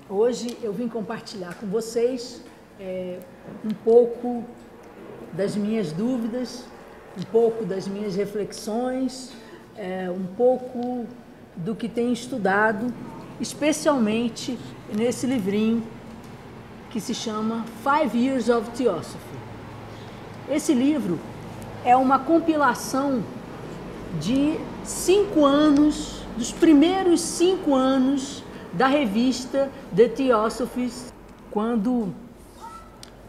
Hoje eu vim compartilhar com vocês um pouco das minhas dúvidas, um pouco das minhas reflexões, um pouco do que tenho estudado, especialmente nesse livrinho que se chama 5 Years of Theosophy. Esse livro é uma compilação de 5 anos, dos primeiros 5 anos da revista The Theosophist, quando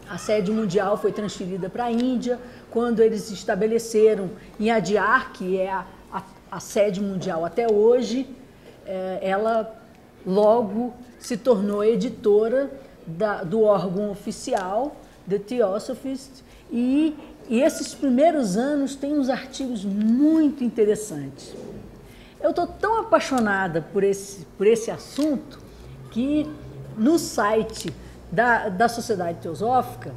a sede mundial foi transferida para a Índia, quando eles se estabeleceram em Adyar, que é a sede mundial até hoje, ela logo se tornou editora do órgão oficial, The Theosophist, e esses primeiros anos têm uns artigos muito interessantes. Eu estou tão apaixonada por esse assunto que no site da Sociedade Teosófica,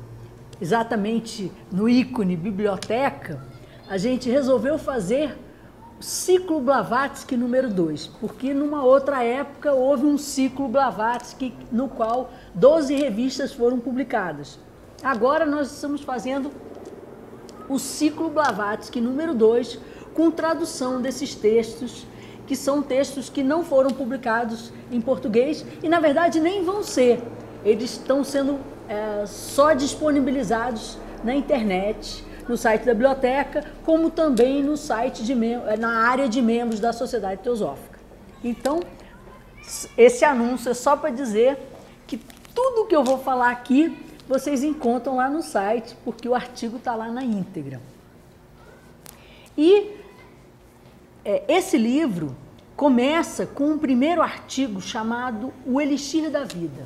exatamente no ícone biblioteca, a gente resolveu fazer o ciclo Blavatsky número 2, porque numa outra época houve um ciclo Blavatsky no qual 12 revistas foram publicadas. Agora nós estamos fazendo o ciclo Blavatsky número 2, com tradução desses textos, que são textos que não foram publicados em português e, na verdade, nem vão ser. Eles estão sendo só disponibilizados na internet, no site da biblioteca, como também no site na área de membros da Sociedade Teosófica. Então, esse anúncio é só para dizer que tudo que eu vou falar aqui, vocês encontram lá no site, porque o artigo está lá na íntegra. E esse livro começa com um primeiro artigo chamado O Elixir da Vida.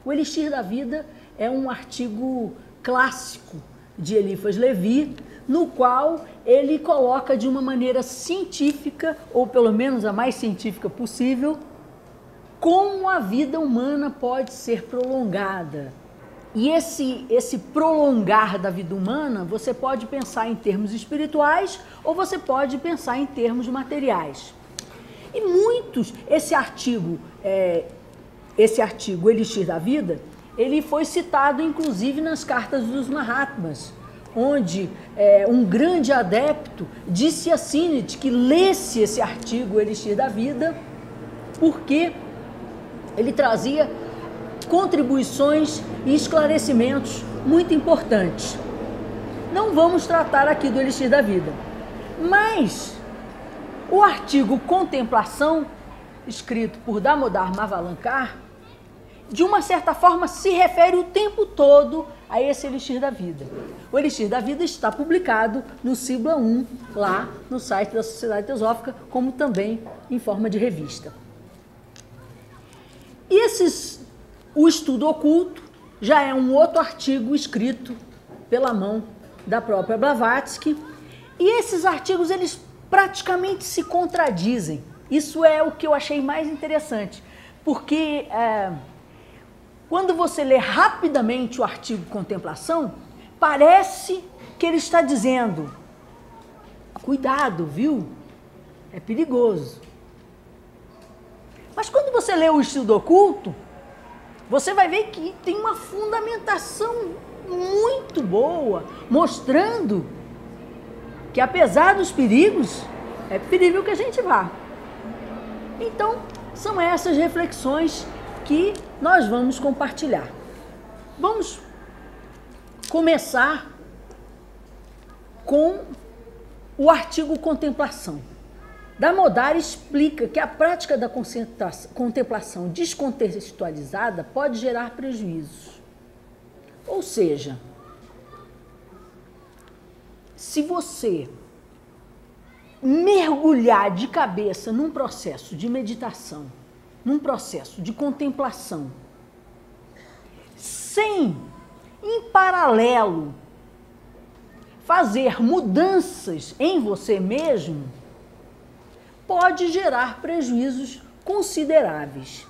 O Elixir da Vida é um artigo clássico de Eliphas Levi, no qual ele coloca de uma maneira científica, ou pelo menos a mais científica possível, como a vida humana pode ser prolongada. E esse prolongar da vida humana, você pode pensar em termos espirituais ou você pode pensar em termos materiais. E esse artigo Elixir da Vida, ele foi citado inclusive nas cartas dos Mahatmas, onde um grande adepto disse a Sinit que lesse esse artigo Elixir da Vida, porque ele trazia contribuições e esclarecimentos muito importantes. Não vamos tratar aqui do Elixir da Vida, mas o artigo Contemplação, escrito por Damodar Mavalankar, de uma certa forma se refere o tempo todo a esse Elixir da Vida. O Elixir da Vida está publicado no Sibla 1, lá no site da Sociedade Teosófica, como também em forma de revista. O Estudo Oculto já é um outro artigo escrito pela mão da própria Blavatsky, e esses artigos eles praticamente se contradizem. Isso é o que eu achei mais interessante, porque quando você lê rapidamente o artigo Contemplação, parece que ele está dizendo: cuidado, viu? É perigoso. Mas quando você lê o Estudo Oculto, você vai ver que tem uma fundamentação muito boa, mostrando que apesar dos perigos, é preferível que a gente vá. Então, são essas reflexões que nós vamos compartilhar. Vamos começar com o artigo Contemplação. Damodar explica que a prática da contemplação descontextualizada pode gerar prejuízos. Ou seja, se você mergulhar de cabeça num processo de meditação, num processo de contemplação, sem, em paralelo, fazer mudanças em você mesmo, pode gerar prejuízos consideráveis.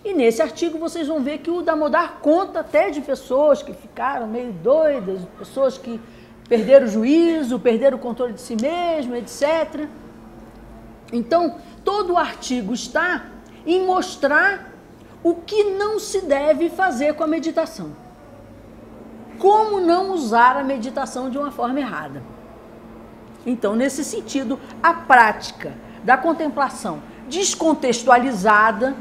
E nesse artigo vocês vão ver que o Damodar conta até de pessoas que ficaram meio doidas, pessoas que perderam o juízo, perderam o controle de si mesmo, etc. Então, todo o artigo está em mostrar o que não se deve fazer com a meditação. Como não usar a meditação de uma forma errada. Então, nesse sentido, a prática da contemplação descontextualizada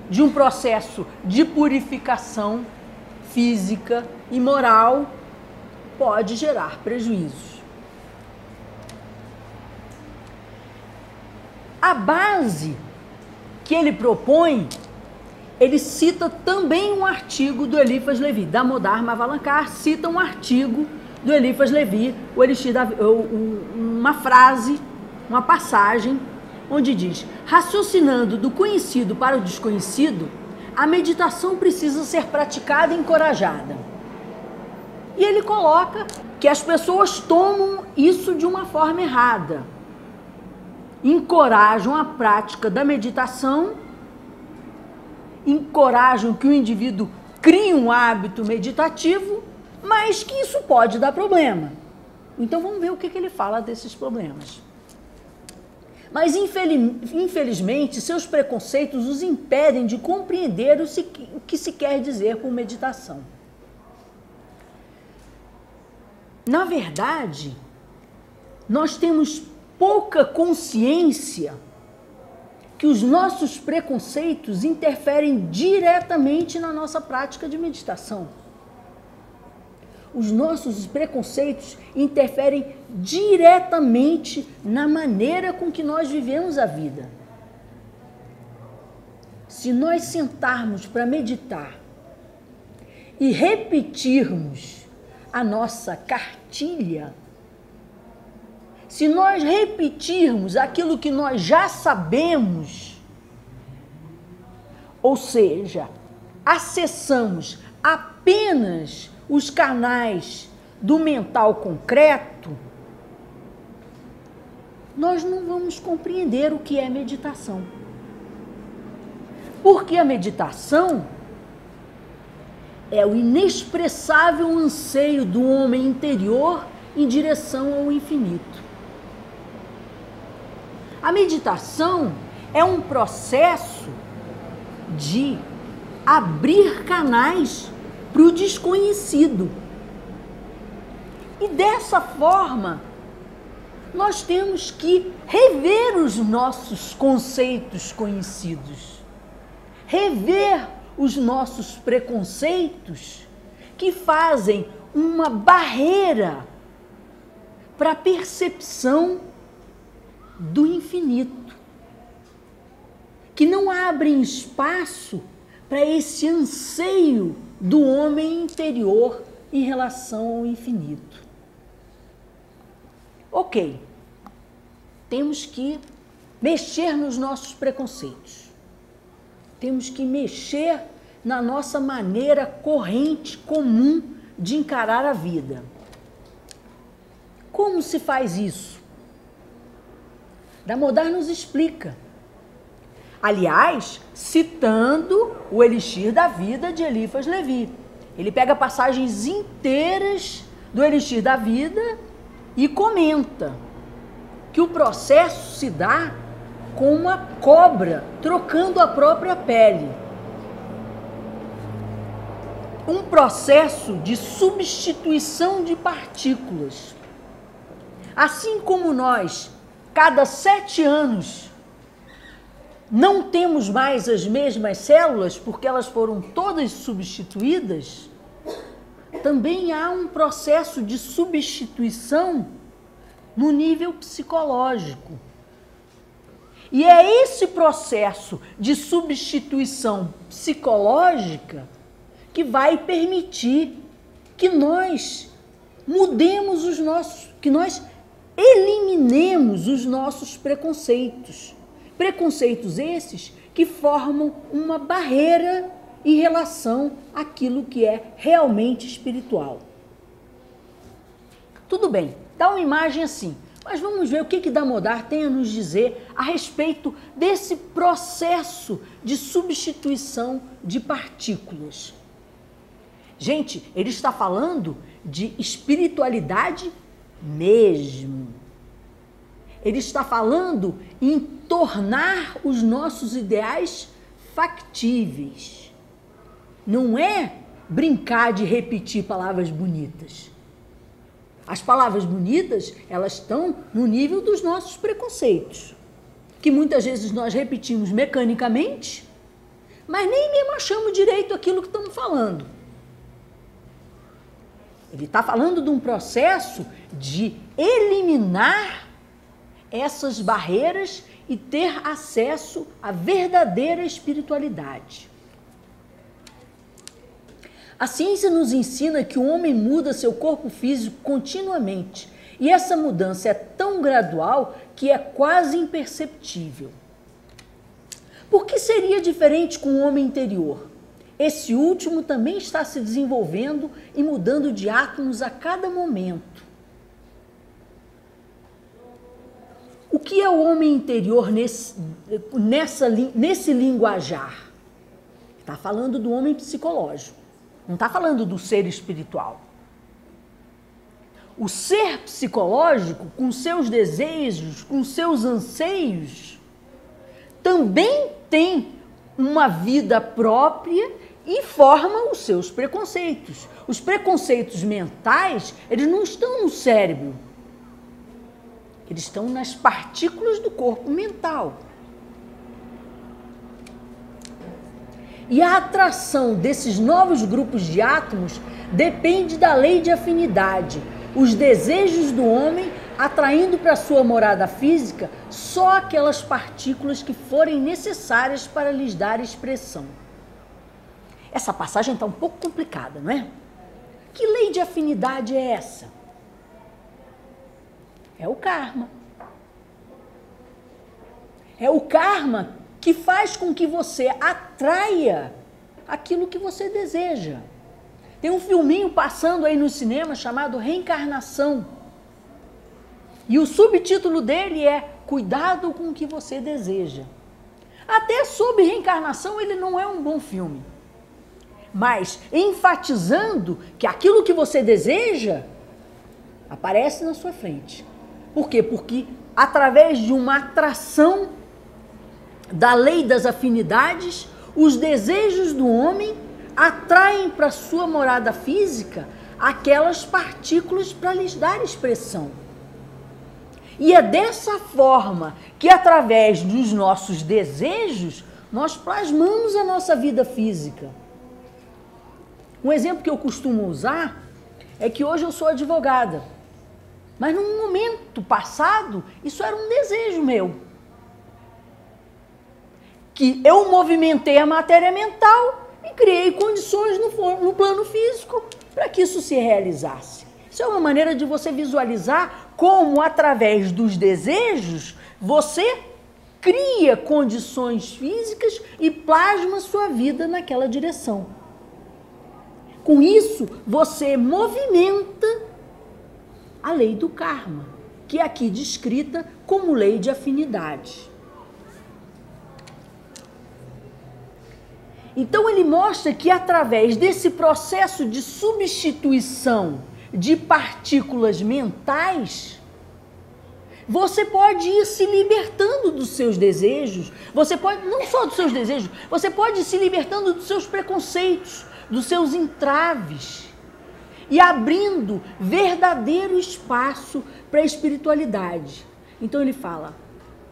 de um processo de purificação física e moral pode gerar prejuízos. A base que ele propõe, ele cita também um artigo do Eliphas Levi, Damodar Mavalankar cita um artigo do Eliphas Levi, o Elixir da, uma frase, uma passagem, onde diz: raciocinando do conhecido para o desconhecido, a meditação precisa ser praticada e encorajada. E ele coloca que as pessoas tomam isso de uma forma errada. Encorajam a prática da meditação, encorajam que o indivíduo crie um hábito meditativo, mas que isso pode dar problema. Então vamos ver o que ele fala desses problemas. Mas infelizmente seus preconceitos os impedem de compreender o que se quer dizer por meditação. Na verdade, nós temos pouca consciência que os nossos preconceitos interferem diretamente na nossa prática de meditação. Os nossos preconceitos interferem diretamente na maneira com que nós vivemos a vida. Se nós sentarmos para meditar e repetirmos a nossa cartilha, se nós repetirmos aquilo que nós já sabemos, ou seja, acessamos apenas os canais do mental concreto, nós não vamos compreender o que é meditação. Porque a meditação é o inexpressável anseio do homem interior em direção ao infinito. A meditação é um processo de abrir canais para o desconhecido. E dessa forma, nós temos que rever os nossos conceitos conhecidos, rever os nossos preconceitos que fazem uma barreira para a percepção do infinito, que não abrem espaço para esse anseio do homem interior em relação ao infinito. Ok, temos que mexer nos nossos preconceitos, temos que mexer na nossa maneira corrente, comum de encarar a vida. Como se faz isso? Damodar nos explica. Aliás, citando o Elixir da Vida de Eliphas Levi. Ele pega passagens inteiras do Elixir da Vida e comenta que o processo se dá com uma cobra trocando a própria pele. Um processo de substituição de partículas. Assim como nós, cada 7 anos, não temos mais as mesmas células porque elas foram todas substituídas, também há um processo de substituição no nível psicológico. E é esse processo de substituição psicológica que vai permitir que nós mudemos os nossos, que nós eliminemos os nossos preconceitos. Preconceitos esses que formam uma barreira em relação àquilo que é realmente espiritual. Tudo bem, dá uma imagem assim, mas vamos ver o que Damodar tem a nos dizer a respeito desse processo de substituição de partículas. Gente, ele está falando de espiritualidade mesmo. Ele está falando em tornar os nossos ideais factíveis. Não é brincar de repetir palavras bonitas. As palavras bonitas, elas estão no nível dos nossos preconceitos, que muitas vezes nós repetimos mecanicamente, mas nem mesmo achamos direito aquilo que estamos falando. Ele está falando de um processo de eliminar essas barreiras e ter acesso à verdadeira espiritualidade. A ciência nos ensina que o homem muda seu corpo físico continuamente, e essa mudança é tão gradual que é quase imperceptível. Por que seria diferente com o homem interior? Esse último também está se desenvolvendo e mudando de átomos a cada momento. O que é o homem interior nesse linguajar? Está falando do homem psicológico, não está falando do ser espiritual. O ser psicológico, com seus desejos, com seus anseios, também tem uma vida própria e forma os seus preconceitos. Os preconceitos mentais, eles não estão no cérebro. Eles estão nas partículas do corpo mental. E a atração desses novos grupos de átomos depende da lei de afinidade. Os desejos do homem atraindo para sua morada física só aquelas partículas que forem necessárias para lhes dar expressão. Essa passagem está um pouco complicada, não é? Que lei de afinidade é essa? É o karma. É o karma que faz com que você atraia aquilo que você deseja. Tem um filminho passando aí no cinema chamado Reencarnação. E o subtítulo dele é Cuidado com o que você deseja. Até sobre reencarnação ele não é um bom filme. Mas enfatizando que aquilo que você deseja aparece na sua frente. Por quê? Porque através de uma atração da lei das afinidades, os desejos do homem atraem para sua morada física aquelas partículas para lhes dar expressão. E é dessa forma que, através dos nossos desejos, nós plasmamos a nossa vida física. Um exemplo que eu costumo usar é que hoje eu sou advogada, mas num momento passado, isso era um desejo meu. Que eu movimentei a matéria mental e criei condições no plano físico para que isso se realizasse. Isso é uma maneira de você visualizar como, através dos desejos, você cria condições físicas e plasma sua vida naquela direção. Com isso, você movimenta a lei do karma, que é aqui descrita como lei de afinidade. Então ele mostra que através desse processo de substituição de partículas mentais, você pode ir se libertando dos seus desejos, você pode, não só dos seus desejos, você pode ir se libertando dos seus preconceitos, dos seus entraves e abrindo verdadeiro espaço para a espiritualidade. Então ele fala,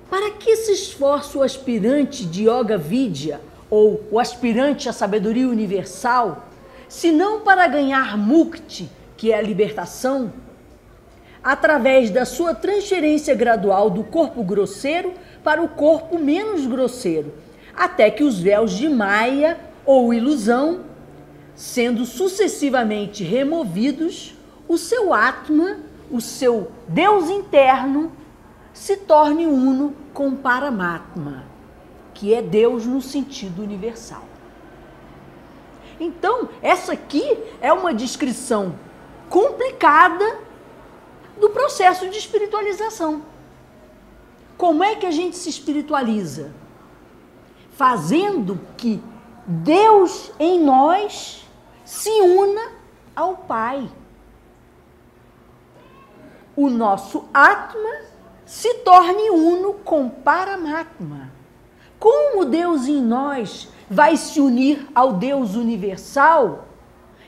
para que se esforça o aspirante de Yoga Vidya, ou o aspirante à sabedoria universal, se não para ganhar mukti, que é a libertação, através da sua transferência gradual do corpo grosseiro para o corpo menos grosseiro, até que os véus de Maya ou ilusão, sendo sucessivamente removidos, o seu Atma, o seu Deus interno, se torne uno com Paramatma, que é Deus no sentido universal. Então, essa aqui é uma descrição complicada do processo de espiritualização. Como é que a gente se espiritualiza? Fazendo que Deus em nós se una ao Pai. O nosso Atma se torne uno com Paramatma. Como Deus em nós vai se unir ao Deus universal?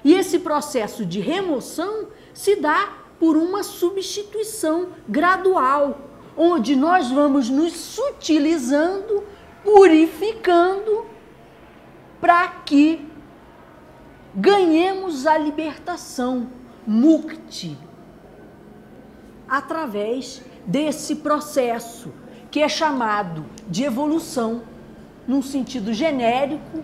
E esse processo de remoção se dá por uma substituição gradual, onde nós vamos nos sutilizando, purificando, para que ganhemos a libertação, mukti, através desse processo que é chamado de evolução, num sentido genérico,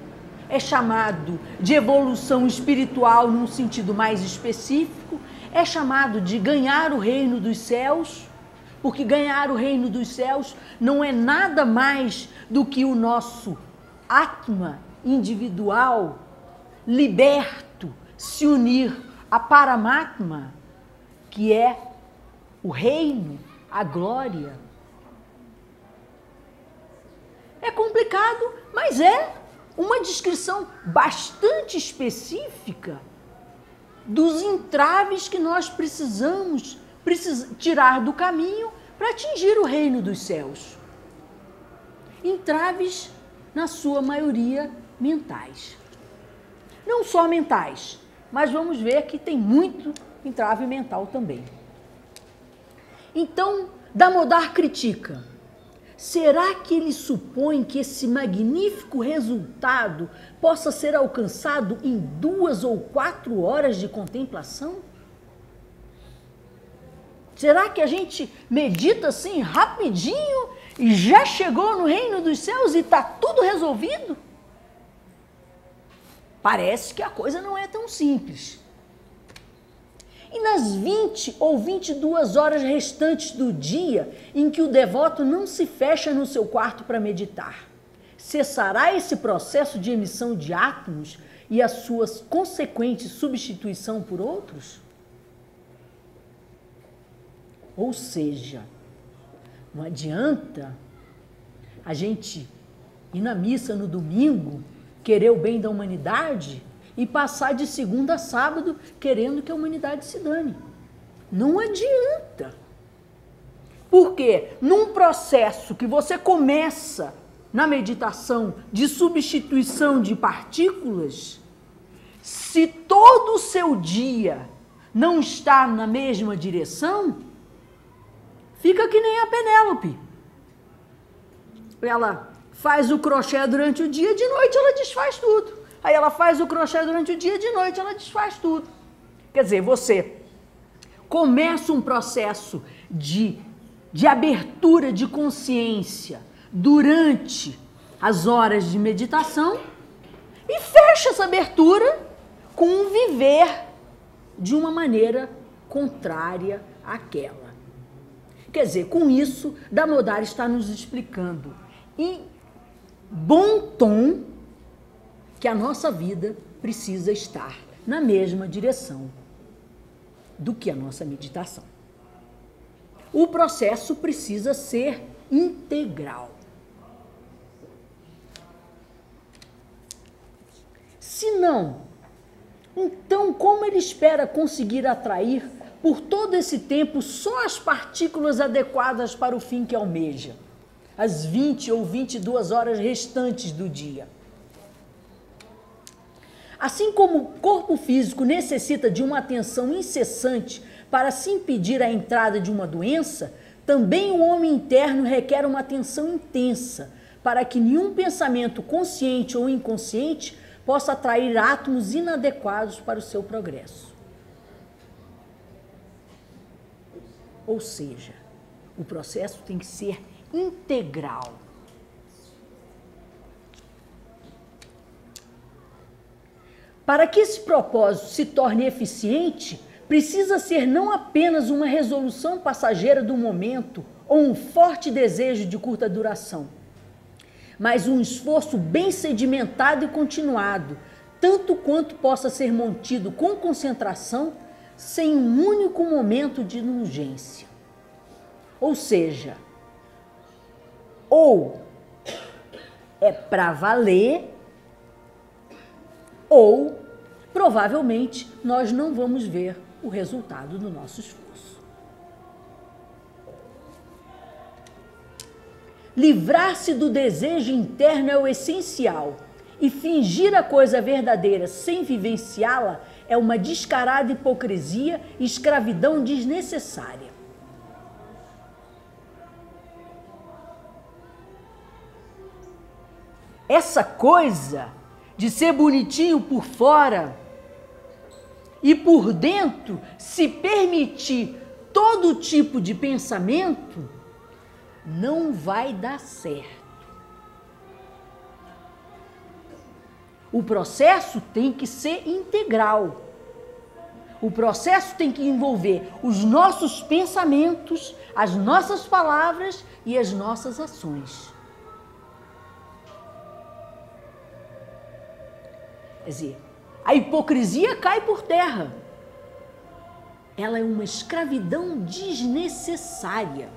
é chamado de evolução espiritual num sentido mais específico, é chamado de ganhar o reino dos céus, porque ganhar o reino dos céus não é nada mais do que o nosso Atma individual, liberto, se unir a Paramatma, que é o reino, a glória. É complicado, mas é uma descrição bastante específica dos entraves que nós precisamos tirar do caminho para atingir o reino dos céus. Entraves, na sua maioria, mentais. Não só mentais, mas vamos ver que tem muito entrave mental também. Então, Damodar critica: será que ele supõe que esse magnífico resultado possa ser alcançado em 2 ou 4 horas de contemplação? Será que a gente medita assim rapidinho e já chegou no reino dos céus e está tudo resolvido? Parece que a coisa não é tão simples. E nas 20 ou 22 horas restantes do dia em que o devoto não se fecha no seu quarto para meditar, cessará esse processo de emissão de átomos e a sua consequente substituição por outros? Ou seja, não adianta a gente ir na missa no domingo, querer o bem da humanidade e passar de segunda a sábado querendo que a humanidade se dane. Não adianta. Porque num processo que você começa na meditação de substituição de partículas, se todo o seu dia não está na mesma direção, fica que nem a Penélope. Ela faz o crochê durante o dia, de noite ela desfaz tudo. Aí ela faz o crochê durante o dia, de noite ela desfaz tudo. Quer dizer, você começa um processo de abertura de consciência durante as horas de meditação e fecha essa abertura com um viver de uma maneira contrária àquela. Quer dizer, com isso, Damodar está nos explicando em bom tom que a nossa vida precisa estar na mesma direção do que a nossa meditação. O processo precisa ser integral. Se não, então como ele espera conseguir atrair por todo esse tempo só as partículas adequadas para o fim que almeja, as 20 ou 22 horas restantes do dia? Assim como o corpo físico necessita de uma atenção incessante para se impedir a entrada de uma doença, também o homem interno requer uma atenção intensa para que nenhum pensamento consciente ou inconsciente possa atrair átomos inadequados para o seu progresso. Ou seja, o processo tem que ser integral. Para que esse propósito se torne eficiente, precisa ser não apenas uma resolução passageira do momento ou um forte desejo de curta duração, mas um esforço bem sedimentado e continuado, tanto quanto possa ser mantido com concentração, sem um único momento de urgência. Ou seja, ou é para valer, ou provavelmente nós não vamos ver o resultado do nosso esforço. livrar-se do desejo interno é o essencial, e fingir a coisa verdadeira sem vivenciá-la é uma descarada hipocrisia e escravidão desnecessária. Essa coisa de ser bonitinho por fora e por dentro se permitir todo tipo de pensamento não vai dar certo. O processo tem que ser integral. O processo tem que envolver os nossos pensamentos, as nossas palavras e as nossas ações. Quer dizer, a hipocrisia cai por terra. Ela é uma escravidão desnecessária.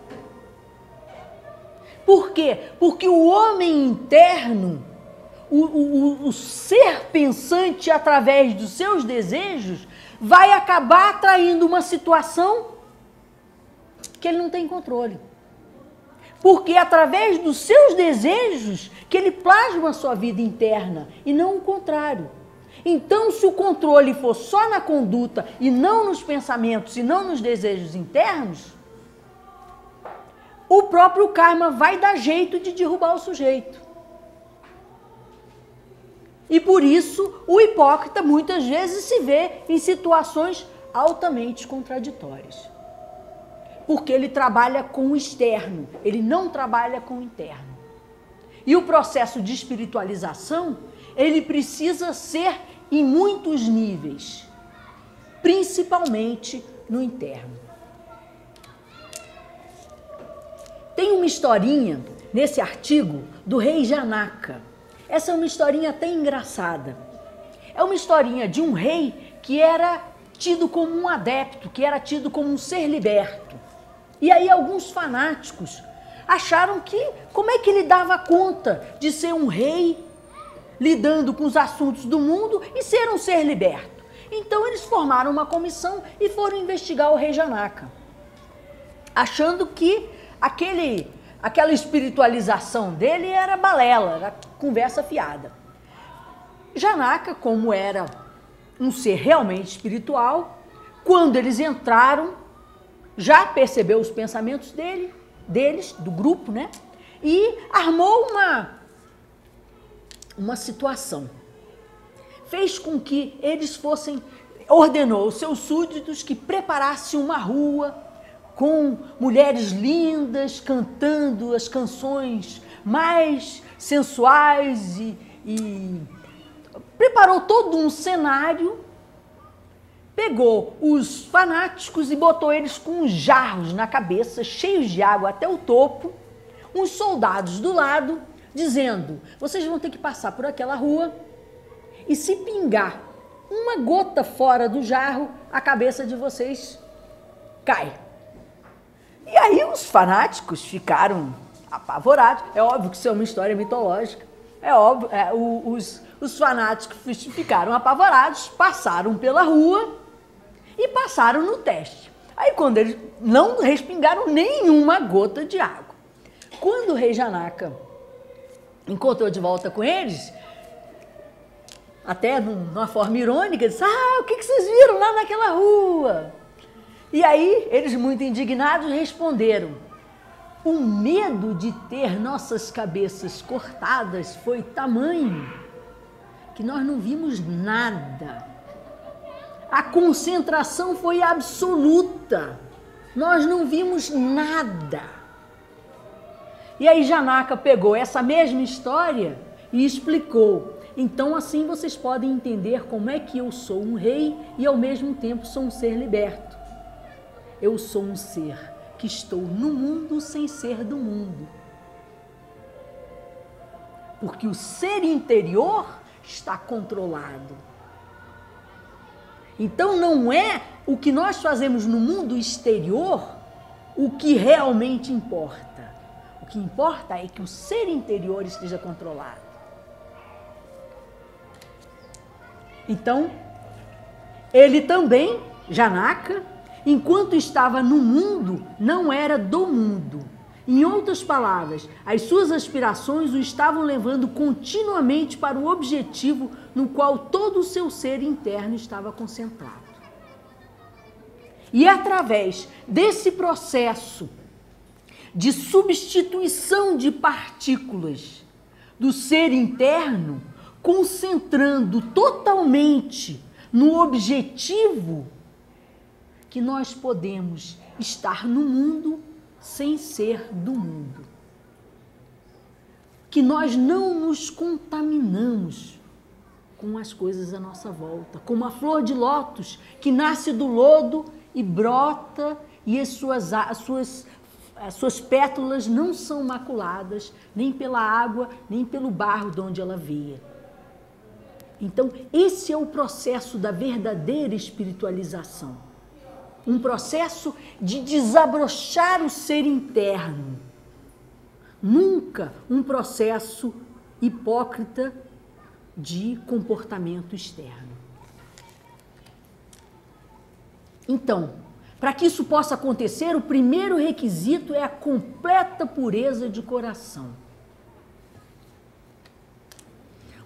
Por quê? Porque o homem interno, o ser pensante através dos seus desejos, vai acabar atraindo uma situação que ele não tem controle. Porque é através dos seus desejos que ele plasma a sua vida interna e não o contrário. Então, se o controle for só na conduta e não nos pensamentos e não nos desejos internos, o próprio karma vai dar jeito de derrubar o sujeito. E por isso, o hipócrita muitas vezes se vê em situações altamente contraditórias. Porque ele trabalha com o externo, ele não trabalha com o interno. E o processo de espiritualização, ele precisa ser em muitos níveis, principalmente no interno. Tem uma historinha nesse artigo do rei Janaka. Essa é uma historinha até engraçada. É uma historinha de um rei que era tido como um adepto, que era tido como um ser liberto. E aí alguns fanáticos acharam que como é que ele dava conta de ser um rei lidando com os assuntos do mundo e ser um ser liberto. Então eles formaram uma comissão e foram investigar o rei Janaka, achando que aquela espiritualização dele era balela, era conversa fiada. Janaka, como era um ser realmente espiritual, quando eles entraram, já percebeu os pensamentos deles, do grupo, né? E armou uma situação. Fez com que eles ordenou aos seus súditos que preparassem uma rua com mulheres lindas cantando as canções mais sensuais e preparou todo um cenário, pegou os fanáticos e botou eles com uns jarros na cabeça, cheios de água até o topo, uns soldados do lado, dizendo: vocês vão ter que passar por aquela rua e se pingar uma gota fora do jarro, a cabeça de vocês cai. E aí os fanáticos ficaram apavorados. É óbvio que isso é uma história mitológica. É óbvio, os fanáticos ficaram apavorados, passaram pela rua e passaram no teste. Aí quando eles não respingaram nenhuma gota de água. Quando o rei Janaka encontrou de volta com eles, até numa forma irônica, disse: o que vocês viram lá naquela rua? E aí eles, muito indignados, responderam: o medo de ter nossas cabeças cortadas foi tamanho que nós não vimos nada. A concentração foi absoluta, nós não vimos nada. E aí Janaka pegou essa mesma história e explicou: então assim vocês podem entender como é que eu sou um rei e ao mesmo tempo sou um ser liberto. Eu sou um ser que estou no mundo sem ser do mundo. Porque o ser interior está controlado. Então não é o que nós fazemos no mundo exterior o que realmente importa. O que importa é que o ser interior esteja controlado. Então, ele também, Janaka, enquanto estava no mundo, não era do mundo. Em outras palavras, as suas aspirações o estavam levando continuamente para o objetivo no qual todo o seu ser interno estava concentrado. E é através desse processo de substituição de partículas do ser interno, concentrando totalmente no objetivo, que nós podemos estar no mundo sem ser do mundo. Que nós não nos contaminamos com as coisas à nossa volta, como a flor de lótus que nasce do lodo e brota e as suas pétalas não são maculadas nem pela água, nem pelo barro de onde ela veio. Então, esse é o processo da verdadeira espiritualização. Um processo de desabrochar o ser interno. Nunca um processo hipócrita de comportamento externo. Então, para que isso possa acontecer, o primeiro requisito é a completa pureza de coração.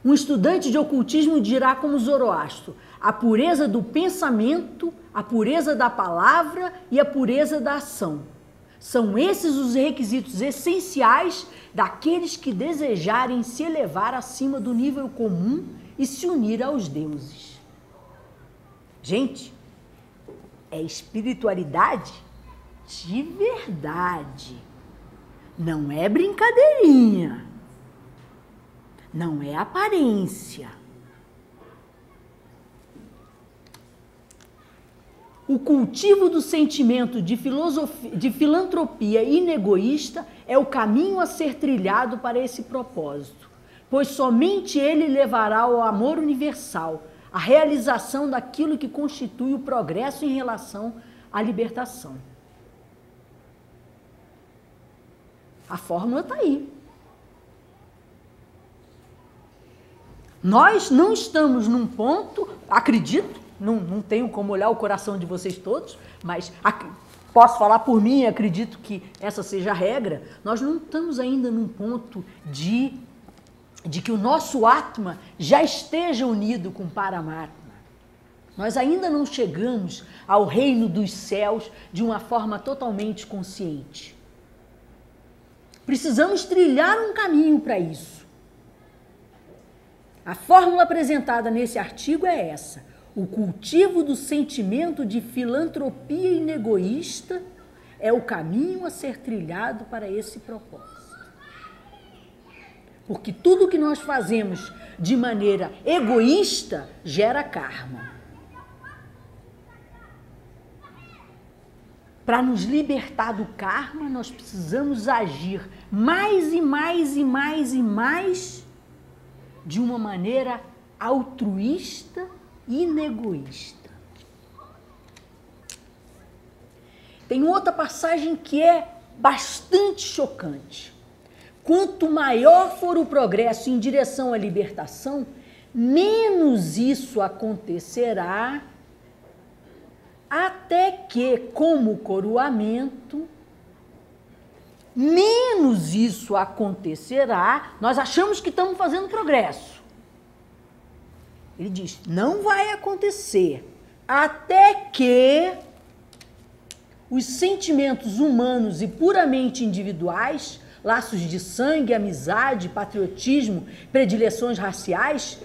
Um estudante de ocultismo dirá como Zoroastro: a pureza do pensamento, a pureza da palavra e a pureza da ação. São esses os requisitos essenciais daqueles que desejarem se elevar acima do nível comum e se unir aos deuses. Gente, é espiritualidade de verdade. Não é brincadeirinha. Não é aparência. O cultivo do sentimento de filantropia inegoísta é o caminho a ser trilhado para esse propósito, pois somente ele levará ao amor universal, a realização daquilo que constitui o progresso em relação à libertação. A fórmula está aí. Nós não estamos num ponto, acredito, não tenho como olhar o coração de vocês todos, mas posso falar por mim, acredito que essa seja a regra. Nós não estamos ainda num ponto de que o nosso Atma já esteja unido com o Paramatma. Nós ainda não chegamos ao reino dos céus de uma forma totalmente consciente. Precisamos trilhar um caminho para isso. A fórmula apresentada nesse artigo é essa: o cultivo do sentimento de filantropia inegoísta é o caminho a ser trilhado para esse propósito. Porque tudo que nós fazemos de maneira egoísta gera karma. Para nos libertar do karma, nós precisamos agir mais e mais e mais e mais de uma maneira altruísta e inegoísta. Tem outra passagem que é bastante chocante. Quanto maior for o progresso em direção à libertação, menos isso acontecerá, até que, como coroamento, menos isso acontecerá. Nós achamos que estamos fazendo progresso. Ele diz, não vai acontecer, até que os sentimentos humanos e puramente individuais, laços de sangue, amizade, patriotismo, predileções raciais,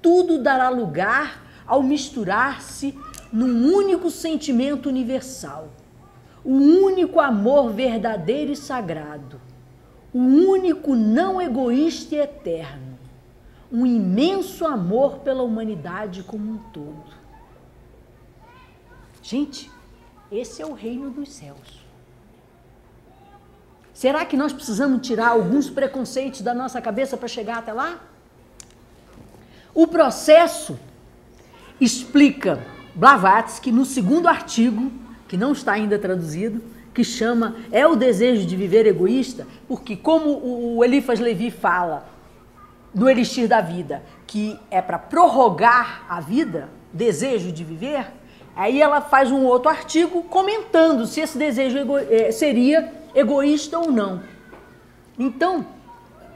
tudo dará lugar ao misturar-se num único sentimento universal, um único amor verdadeiro e sagrado, um único não egoísta e eterno, um imenso amor pela humanidade como um todo. Gente, esse é o reino dos céus. Será que nós precisamos tirar alguns preconceitos da nossa cabeça para chegar até lá? O processo explica Blavatsky no segundo artigo, que não está ainda traduzido, que chama É o Desejo de Viver Egoísta? Porque como o Eliphas Levi fala no Elixir da Vida, que é para prorrogar a vida, desejo de viver, aí ela faz um outro artigo comentando se esse desejo seria egoísta ou não. Então,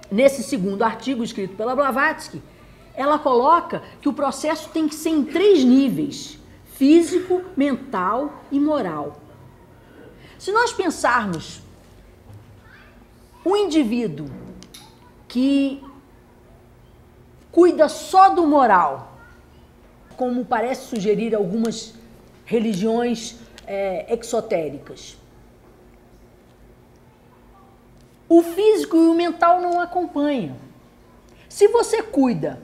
nesse segundo artigo escrito pela Blavatsky, ela coloca que o processo tem que ser em 3 níveis: físico, mental e moral. Se nós pensarmos um indivíduo que cuida só do moral, como parece sugerir algumas religiões exotéricas, o físico e o mental não acompanham. Se você cuida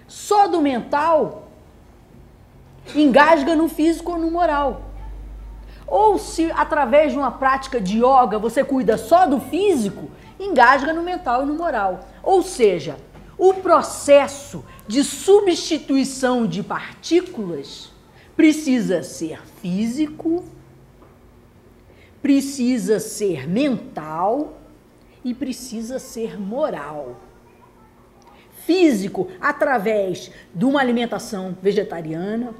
só do mental, engasga no físico ou no moral. Ou se através de uma prática de yoga você cuida só do físico, engasga no mental e no moral. Ou seja, o processo de substituição de partículas precisa ser físico, precisa ser mental e precisa ser moral. Físico, através de uma alimentação vegetariana,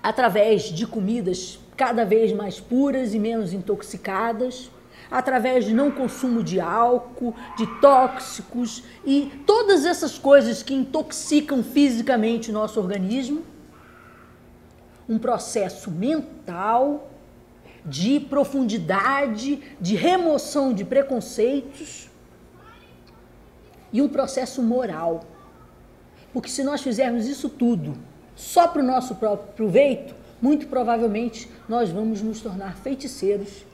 através de comidas cada vez mais puras e menos intoxicadas, através de não consumo de álcool, de tóxicos e todas essas coisas que intoxicam fisicamente o nosso organismo. Um processo mental de profundidade, de remoção de preconceitos e um processo moral. Porque se nós fizermos isso tudo só para o nosso próprio proveito, muito provavelmente nós vamos nos tornar feiticeiros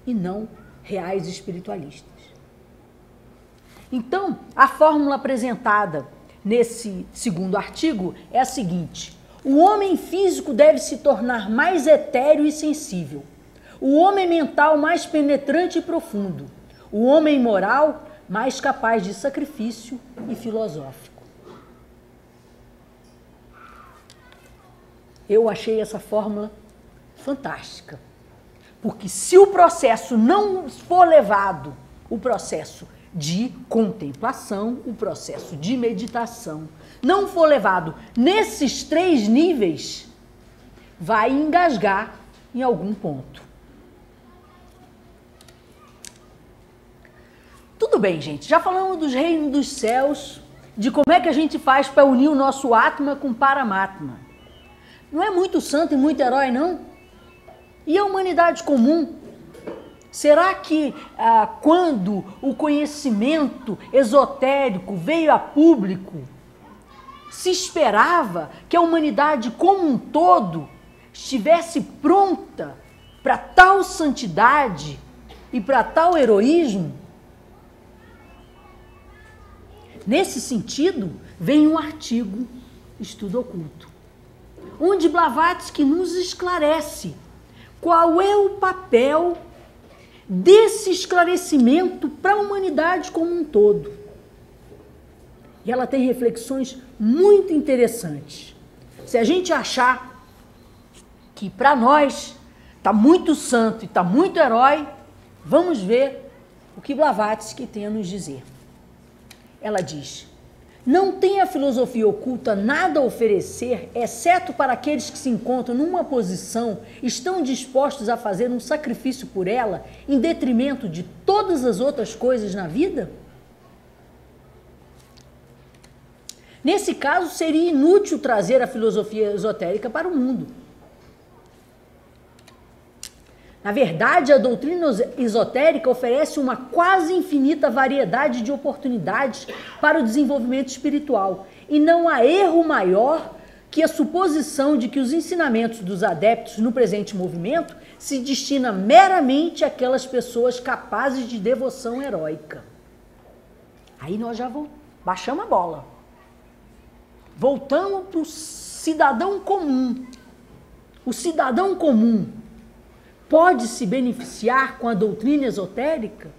e não reais espiritualistas. Então, a fórmula apresentada nesse segundo artigo é a seguinte: o homem físico deve se tornar mais etéreo e sensível, o homem mental mais penetrante e profundo, o homem moral mais capaz de sacrifício e filosófico. Eu achei essa fórmula fantástica, porque se o processo não for levado, o processo de contemplação, o processo de meditação, não for levado nesses 3 níveis, vai engasgar em algum ponto. Tudo bem, gente, já falamos dos reinos dos céus, de como é que a gente faz para unir o nosso Atma com o Paramatma. Não é muito santo e muito herói, não? E a humanidade comum? Será que quando o conhecimento esotérico veio a público, se esperava que a humanidade como um todo estivesse pronta para tal santidade e para tal heroísmo? Nesse sentido, vem um artigo Estudo Oculto, onde Blavatsky nos esclarece qual é o papel desse esclarecimento para a humanidade como um todo. E ela tem reflexões muito interessantes. Se a gente achar que para nós está muito santo e está muito herói, vamos ver o que Blavatsky tem a nos dizer. Ela diz: não tem a filosofia oculta nada a oferecer, exceto para aqueles que se encontram numa posição, estão dispostos a fazer um sacrifício por ela, em detrimento de todas as outras coisas na vida? Nesse caso, seria inútil trazer a filosofia esotérica para o mundo. Na verdade, a doutrina esotérica oferece uma quase infinita variedade de oportunidades para o desenvolvimento espiritual, e não há erro maior que a suposição de que os ensinamentos dos adeptos no presente movimento se destinam meramente àquelas pessoas capazes de devoção heróica. Aí nós já baixamos a bola. Voltamos para o cidadão comum. O cidadão comum pode se beneficiar com a doutrina esotérica?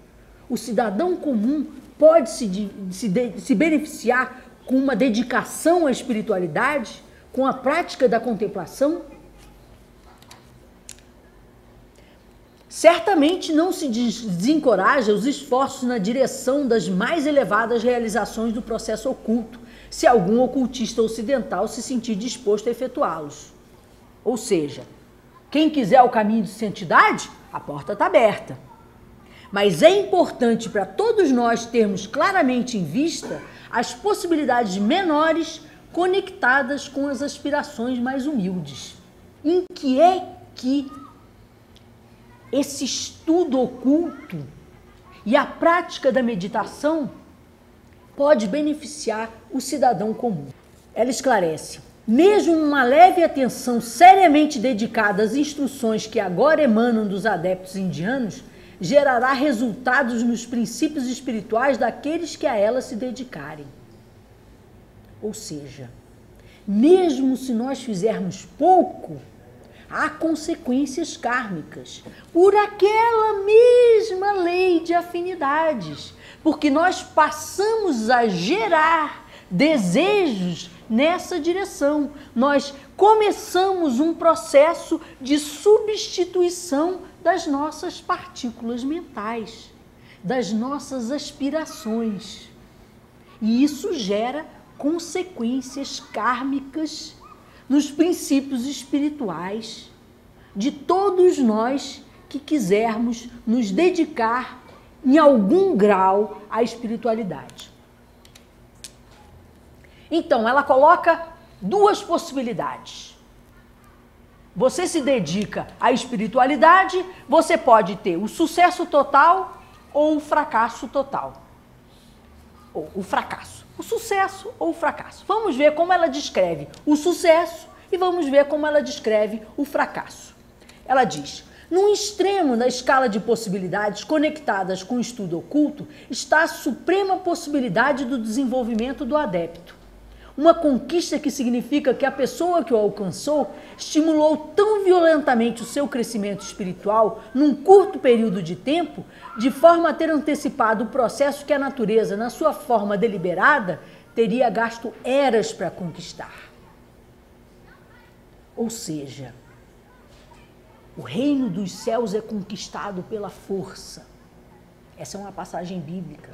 O cidadão comum pode se beneficiar com uma dedicação à espiritualidade, com a prática da contemplação? Certamente não se desencoraja os esforços na direção das mais elevadas realizações do processo oculto, se algum ocultista ocidental se sentir disposto a efetuá-los. Ou seja, quem quiser o caminho de santidade, a porta está aberta. Mas é importante para todos nós termos claramente em vista as possibilidades menores conectadas com as aspirações mais humildes. Em que é que esse estudo oculto e a prática da meditação pode beneficiar o cidadão comum? Ela esclarece: mesmo uma leve atenção seriamente dedicada às instruções que agora emanam dos adeptos indianos gerará resultados nos princípios espirituais daqueles que a ela se dedicarem. Ou seja, mesmo se nós fizermos pouco, há consequências kármicas por aquela mesma lei de afinidades, porque nós passamos a gerar desejos nessa direção. Nós começamos um processo de substituição das nossas partículas mentais, das nossas aspirações. E isso gera consequências kármicas nos princípios espirituais de todos nós que quisermos nos dedicar em algum grau à espiritualidade. Então, ela coloca duas possibilidades. Você se dedica à espiritualidade, você pode ter o sucesso total ou o fracasso total. Ou o fracasso. O sucesso ou o fracasso. Vamos ver como ela descreve o sucesso e vamos ver como ela descreve o fracasso. Ela diz: num extremo da escala de possibilidades conectadas com o estudo oculto está a suprema possibilidade do desenvolvimento do adepto. Uma conquista que significa que a pessoa que o alcançou estimulou tão violentamente o seu crescimento espiritual num curto período de tempo, de forma a ter antecipado o processo que a natureza, na sua forma deliberada, teria gasto eras para conquistar. Ou seja, o reino dos céus é conquistado pela força. Essa é uma passagem bíblica.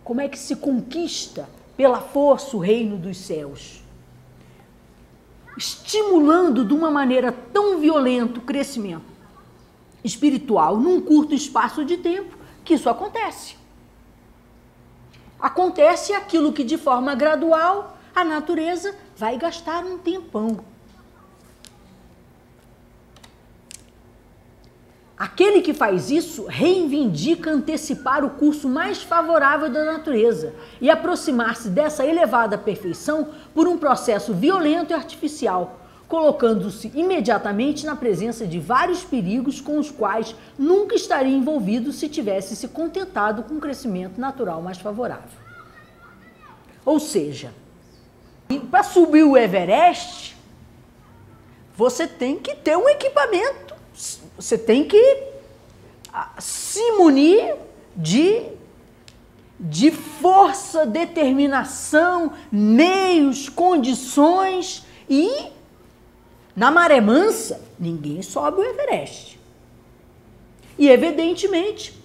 Como é que se conquista pela força o reino dos céus? Estimulando de uma maneira tão violenta o crescimento espiritual num curto espaço de tempo, que isso acontece. Acontece aquilo que de forma gradual a natureza vai gastar um tempão. Aquele que faz isso reivindica antecipar o curso mais favorável da natureza e aproximar-se dessa elevada perfeição por um processo violento e artificial, colocando-se imediatamente na presença de vários perigos com os quais nunca estaria envolvido se tivesse se contentado com um crescimento natural mais favorável. Ou seja, para subir o Everest, você tem que ter um equipamento. Você tem que se munir de força, determinação, meios, condições e, na maré mansa, ninguém sobe o Everest. E, evidentemente,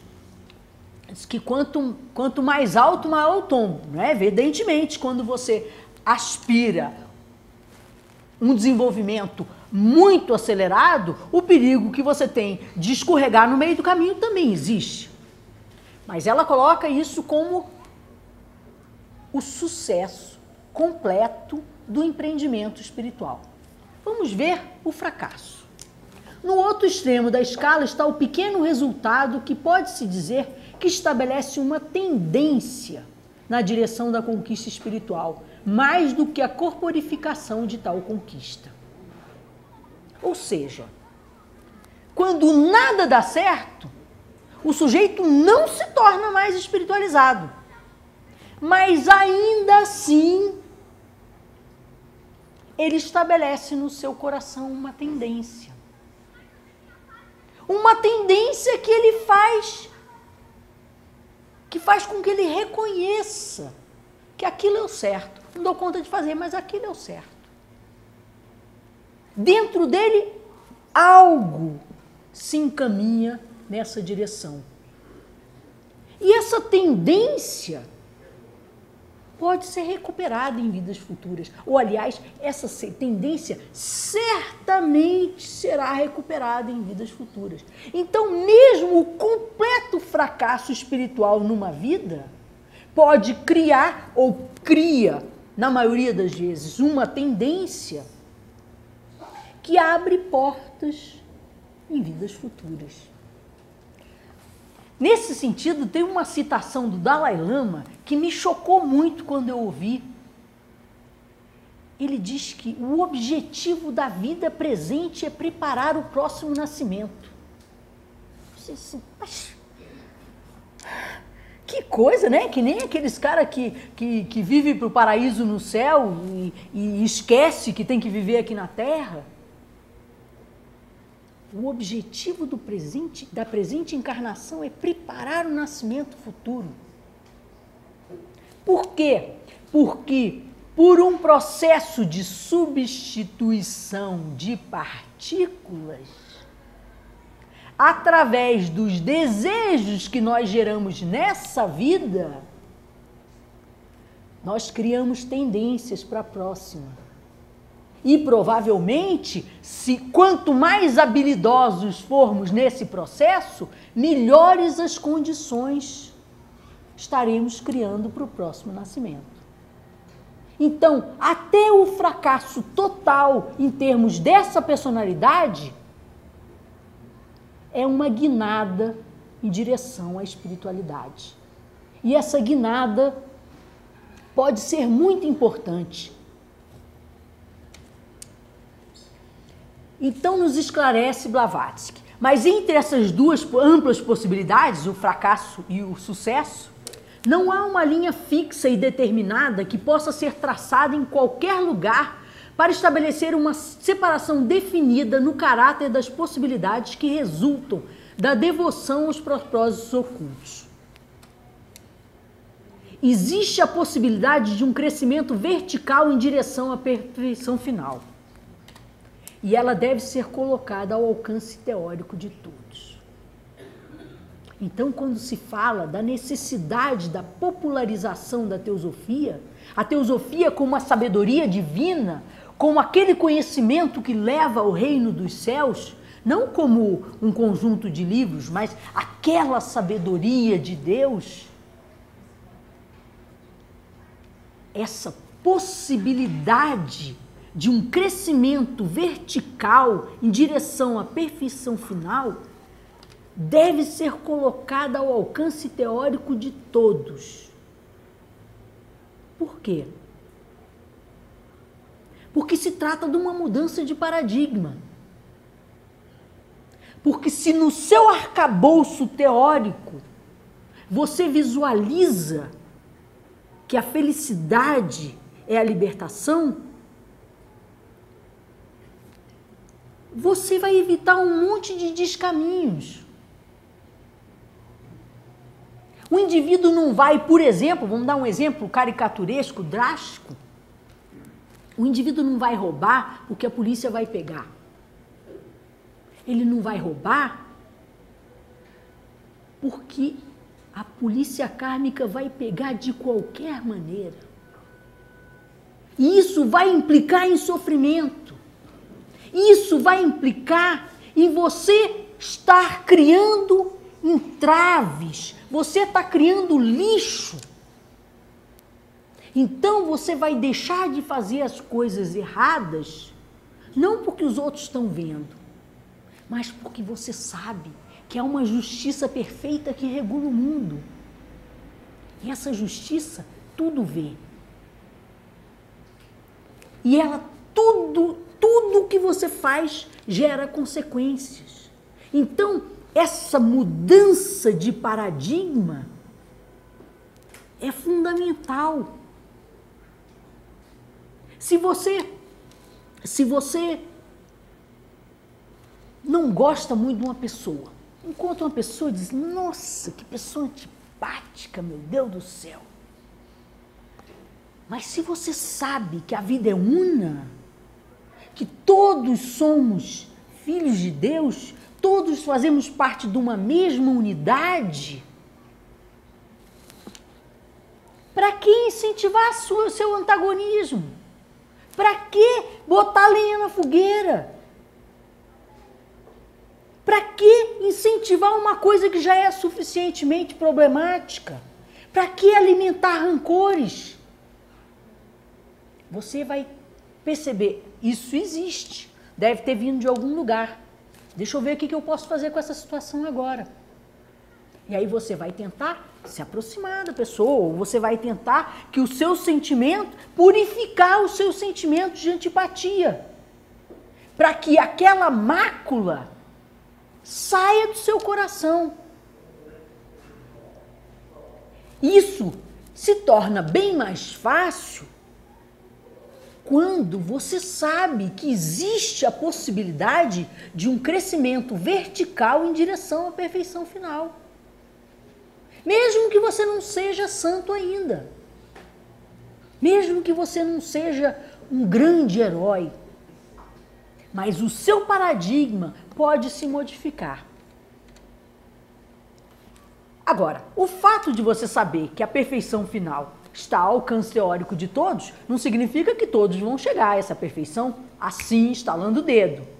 que quanto mais alto, maior o tombo. Não é? Evidentemente, quando você aspira um desenvolvimento muito acelerado, o perigo que você tem de escorregar no meio do caminho também existe. Mas ela coloca isso como o sucesso completo do empreendimento espiritual. Vamos ver o fracasso. No outro extremo da escala está o pequeno resultado que pode-se dizer que estabelece uma tendência na direção da conquista espiritual, mais do que a corporificação de tal conquista. Ou seja, quando nada dá certo, o sujeito não se torna mais espiritualizado. Mas ainda assim, ele estabelece no seu coração uma tendência. Uma tendência que ele faz, que faz com que ele reconheça que aquilo é o certo. Não dou conta de fazer, mas aquilo é o certo. Dentro dele, algo se encaminha nessa direção. E essa tendência pode ser recuperada em vidas futuras. Ou, aliás, essa tendência certamente será recuperada em vidas futuras. Então, mesmo o completo fracasso espiritual numa vida pode criar, ou cria, na maioria das vezes, uma tendência que abre portas em vidas futuras. Nesse sentido, tem uma citação do Dalai Lama que me chocou muito quando eu ouvi. Ele diz que o objetivo da vida presente é preparar o próximo nascimento. Assim, mas que coisa, né? Que nem aqueles caras que vivem para o paraíso no céu e esquece que tem que viver aqui na terra. O objetivo da presente encarnação é preparar o nascimento futuro. Por quê? Porque por um processo de substituição de partículas, através dos desejos que nós geramos nessa vida, nós criamos tendências para a próxima. E provavelmente, quanto mais habilidosos formos nesse processo, melhores as condições estaremos criando para o próximo nascimento. Então, até o fracasso total em termos dessa personalidade é uma guinada em direção à espiritualidade. E essa guinada pode ser muito importante. Então nos esclarece Blavatsky. Mas entre essas duas amplas possibilidades, o fracasso e o sucesso, não há uma linha fixa e determinada que possa ser traçada em qualquer lugar para estabelecer uma separação definida no caráter das possibilidades que resultam da devoção aos propósitos ocultos. Existe a possibilidade de um crescimento vertical em direção à perfeição final. E ela deve ser colocada ao alcance teórico de todos. Então, quando se fala da necessidade da popularização da teosofia, a teosofia como a sabedoria divina, como aquele conhecimento que leva ao reino dos céus, não como um conjunto de livros, mas aquela sabedoria de Deus, essa possibilidade de um crescimento vertical em direção à perfeição final, deve ser colocada ao alcance teórico de todos. Por quê? Porque se trata de uma mudança de paradigma. Porque se no seu arcabouço teórico você visualiza que a felicidade é a libertação, você vai evitar um monte de descaminhos. O indivíduo não vai, por exemplo, vamos dar um exemplo caricaturesco, drástico, o indivíduo não vai roubar porque a polícia vai pegar. Ele não vai roubar porque a polícia kármica vai pegar de qualquer maneira. E isso vai implicar em sofrimento. Isso vai implicar em você estar criando entraves, você está criando lixo. Então você vai deixar de fazer as coisas erradas, não porque os outros estão vendo, mas porque você sabe que há uma justiça perfeita que regula o mundo. E essa justiça tudo vê. E ela, tudo que você faz gera consequências. Então, essa mudança de paradigma é fundamental. Se você não gosta muito de uma pessoa, encontra uma pessoa e diz, nossa, que pessoa antipática, meu Deus do céu. Mas se você sabe que a vida é una, que todos somos filhos de Deus, todos fazemos parte de uma mesma unidade, Para que incentivar o seu antagonismo? Para que botar lenha na fogueira? Para que incentivar uma coisa que já é suficientemente problemática? Para que alimentar rancores? Você vai perceber, isso existe, deve ter vindo de algum lugar. Deixa eu ver o que eu posso fazer com essa situação agora. E aí você vai tentar se aproximar da pessoa, ou você vai tentar que o seu sentimento, purificar os seus sentimentos de antipatia, para que aquela mácula saia do seu coração. Isso se torna bem mais fácil quando você sabe que existe a possibilidade de um crescimento vertical em direção à perfeição final. Mesmo que você não seja santo ainda, mesmo que você não seja um grande herói, mas o seu paradigma pode se modificar. Agora, o fato de você saber que a perfeição final está ao alcance teórico de todos, não significa que todos vão chegar a essa perfeição assim, estalando o dedo.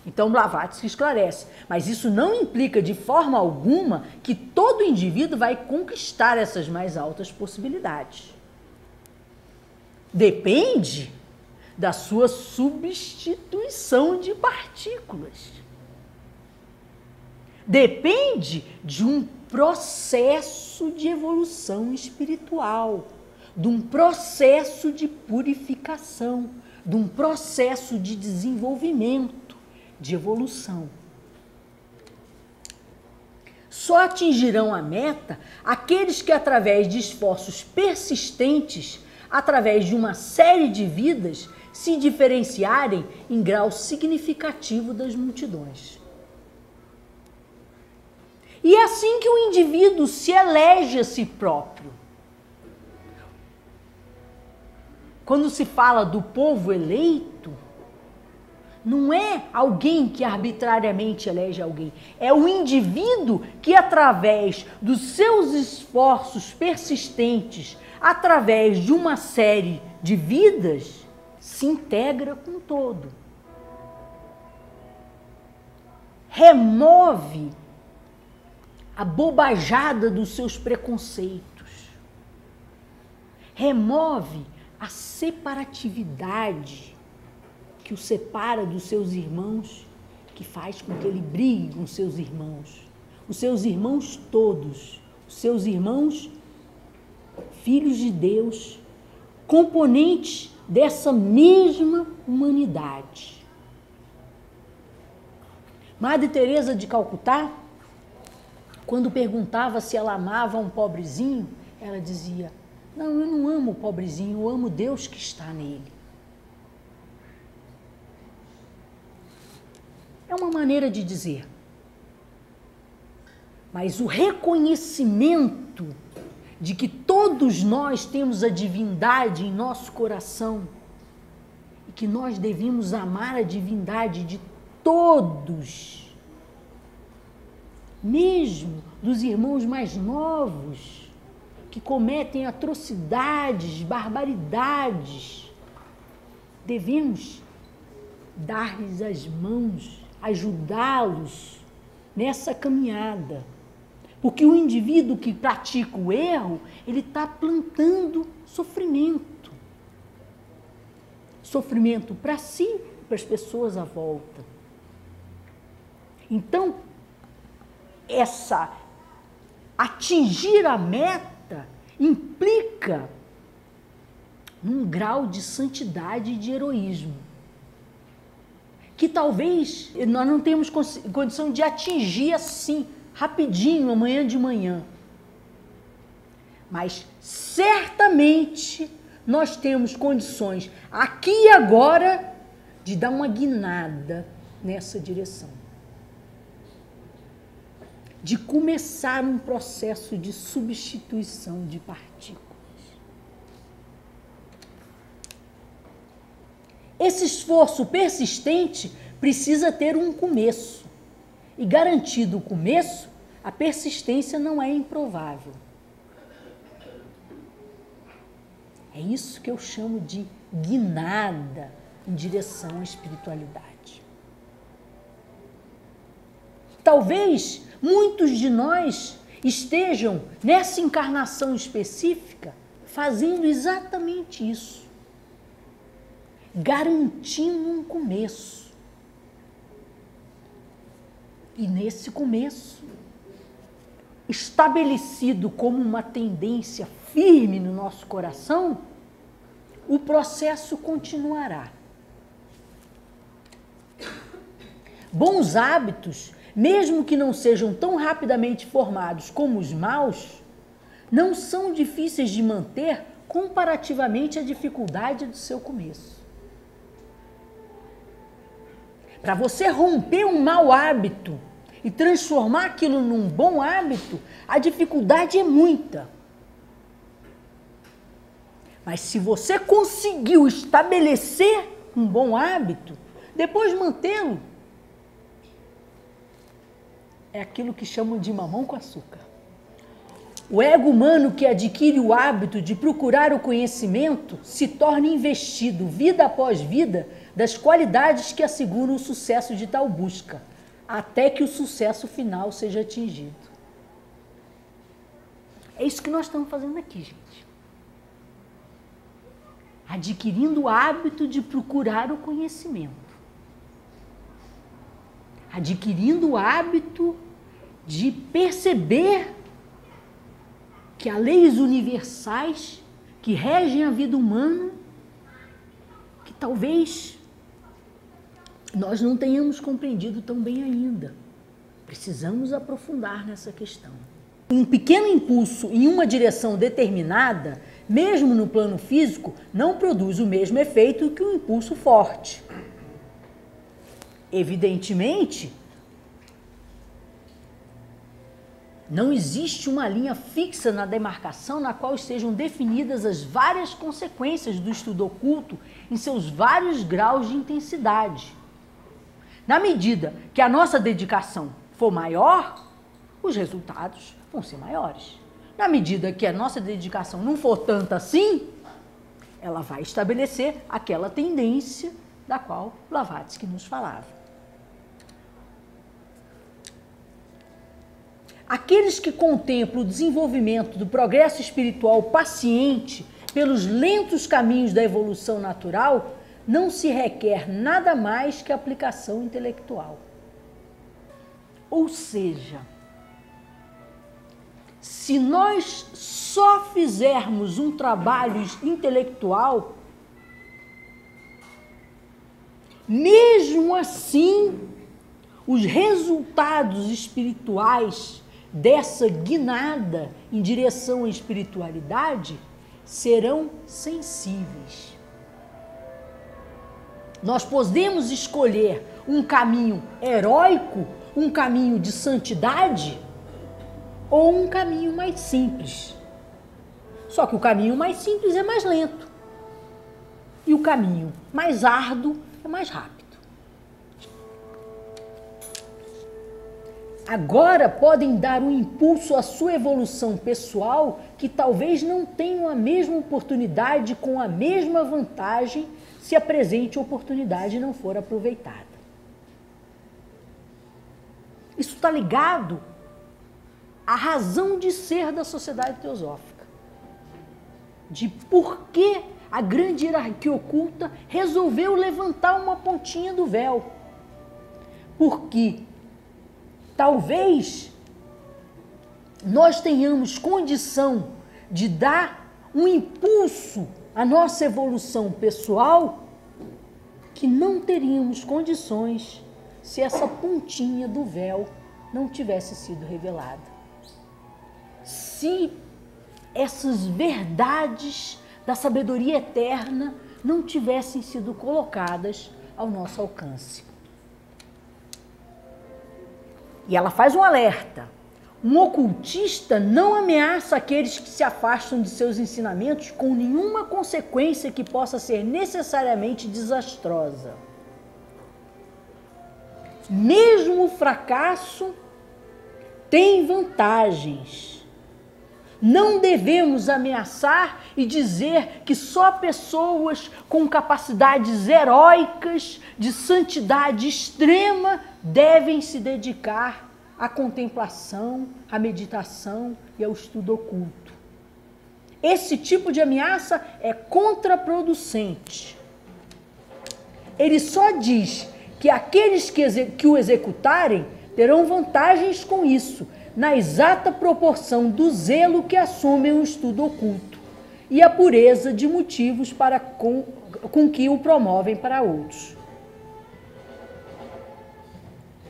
Então, Blavatsky esclarece, mas isso não implica de forma alguma que todo indivíduo vai conquistar essas mais altas possibilidades. Depende da sua substituição de partículas. Depende de um processo de evolução espiritual, de um processo de purificação, de um processo de desenvolvimento, de evolução. Só atingirão a meta aqueles que, através de esforços persistentes, através de uma série de vidas, se diferenciarem em grau significativo das multidões. E é assim que o indivíduo se elege a si próprio. Quando se fala do povo eleito, não é alguém que arbitrariamente elege alguém, é o indivíduo que, através dos seus esforços persistentes, através de uma série de vidas, se integra com o todo. Remove a bobajada dos seus preconceitos. Remove a separatividade que o separa dos seus irmãos, que faz com que ele brigue com seus irmãos. Os seus irmãos todos, os seus irmãos, filhos de Deus, componentes dessa mesma humanidade. Madre Teresa de Calcutá, quando perguntava se ela amava um pobrezinho, ela dizia: não, eu não amo o pobrezinho, eu amo Deus que está nele. É uma maneira de dizer. Mas o reconhecimento de que todos nós temos a divindade em nosso coração e que nós devemos amar a divindade de todos, mesmo dos irmãos mais novos, que cometem atrocidades, barbaridades, devemos dar-lhes as mãos, ajudá-los nessa caminhada. Porque o indivíduo que pratica o erro, ele está plantando sofrimento. Sofrimento para si e para as pessoas à volta. Então, atingir a meta implica um grau de santidade e de heroísmo, que talvez nós não temos condição de atingir assim, rapidinho, amanhã de manhã. Mas certamente nós temos condições, aqui e agora, de dar uma guinada nessa direção. De começar um processo de substituição de partículas. Esse esforço persistente precisa ter um começo. E garantido o começo, a persistência não é improvável. É isso que eu chamo de guinada em direção à espiritualidade. Talvez muitos de nós estejam nessa encarnação específica fazendo exatamente isso, garantindo um começo. E nesse começo, estabelecido como uma tendência firme no nosso coração, o processo continuará. Bons hábitos, mesmo que não sejam tão rapidamente formados como os maus, não são difíceis de manter comparativamente à dificuldade do seu começo. Para você romper um mau hábito e transformar aquilo num bom hábito, a dificuldade é muita. Mas se você conseguiu estabelecer um bom hábito, depois mantê-lo, é aquilo que chamam de mamão com açúcar. O ego humano que adquire o hábito de procurar o conhecimento se torna investido, vida após vida, das qualidades que asseguram o sucesso de tal busca, até que o sucesso final seja atingido. É isso que nós estamos fazendo aqui, gente. Adquirindo o hábito de procurar o conhecimento. Adquirindo o hábito de perceber que há leis universais que regem a vida humana, que talvez nós não tenhamos compreendido tão bem ainda. Precisamos aprofundar nessa questão. Um pequeno impulso em uma direção determinada, mesmo no plano físico, não produz o mesmo efeito que um impulso forte. Evidentemente, não existe uma linha fixa na demarcação na qual estejam definidas as várias consequências do estudo oculto em seus vários graus de intensidade. Na medida que a nossa dedicação for maior, os resultados vão ser maiores. Na medida que a nossa dedicação não for tanta assim, ela vai estabelecer aquela tendência da qual Blavatsky nos falava. Aqueles que contemplam o desenvolvimento do progresso espiritual paciente pelos lentos caminhos da evolução natural, não se requer nada mais que aplicação intelectual. Ou seja, se nós só fizermos um trabalho intelectual, mesmo assim, os resultados espirituais dessa guinada em direção à espiritualidade serão sensíveis. Nós podemos escolher um caminho heróico, um caminho de santidade, ou um caminho mais simples. Só que o caminho mais simples é mais lento. E o caminho mais árduo é mais rápido. Agora podem dar um impulso à sua evolução pessoal que talvez não tenham a mesma oportunidade com a mesma vantagem se a presente oportunidade não for aproveitada. Isso está ligado à razão de ser da sociedade teosófica, de por que a grande hierarquia oculta resolveu levantar uma pontinha do véu. Porque talvez nós tenhamos condição de dar um impulso à nossa evolução pessoal que não teríamos condições se essa pontinha do véu não tivesse sido revelada. Se essas verdades da sabedoria eterna não tivessem sido colocadas ao nosso alcance. E ela faz um alerta. Um ocultista não ameaça aqueles que se afastam de seus ensinamentos com nenhuma consequência que possa ser necessariamente desastrosa. Mesmo o fracasso tem vantagens. Não devemos ameaçar e dizer que só pessoas com capacidades heróicas, de santidade extrema, devem se dedicar à contemplação, à meditação e ao estudo oculto. Esse tipo de ameaça é contraproducente. Ele só diz que aqueles que o executarem terão vantagens com isso, na exata proporção do zelo que assumem o estudo oculto e a pureza de motivos com que o promovem para outros.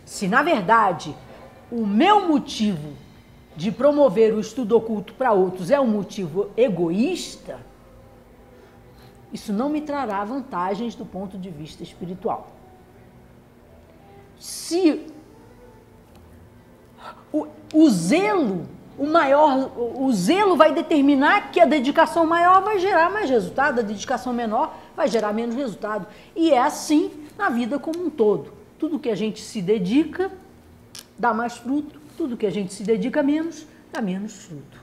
Se, na verdade, o meu motivo de promover o estudo oculto para outros é um motivo egoísta, isso não me trará vantagens do ponto de vista espiritual. Se o zelo vai determinar que a dedicação maior vai gerar mais resultado, a dedicação menor vai gerar menos resultado. E é assim na vida como um todo. Tudo que a gente se dedica dá mais fruto, tudo que a gente se dedica menos, dá menos fruto.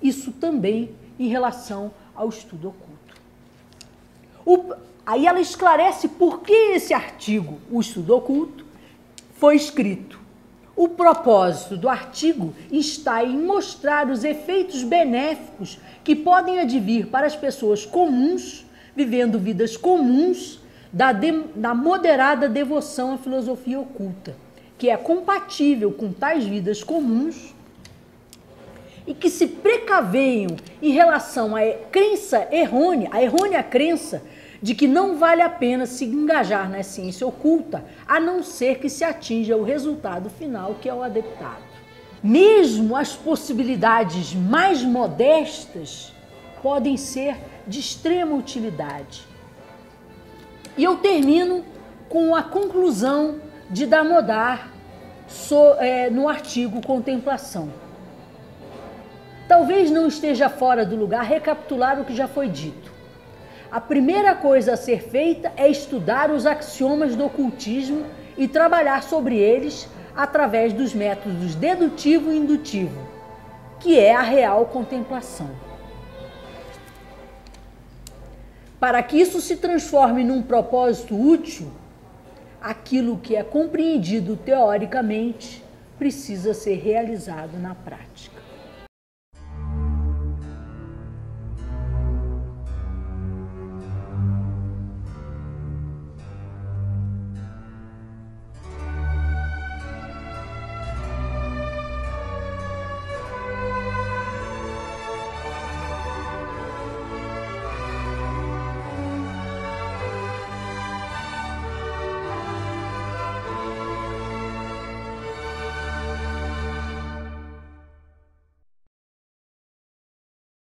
Isso também em relação ao estudo oculto. Aí ela esclarece por que esse artigo, o estudo oculto, foi escrito. O propósito do artigo está em mostrar os efeitos benéficos que podem advir para as pessoas comuns, vivendo vidas comuns, da moderada devoção à filosofia oculta, que é compatível com tais vidas comuns e que se precaveiam em relação à crença errônea, a errônea crença de que não vale a pena se engajar na ciência oculta, a não ser que se atinja o resultado final, que é o adeptado. Mesmo as possibilidades mais modestas podem ser de extrema utilidade. E eu termino com a conclusão de Damodar no artigo Contemplação. Talvez não esteja fora do lugar recapitular o que já foi dito. A primeira coisa a ser feita é estudar os axiomas do ocultismo e trabalhar sobre eles através dos métodos dedutivo e indutivo, que é a real contemplação. Para que isso se transforme num propósito útil, aquilo que é compreendido teoricamente precisa ser realizado na prática.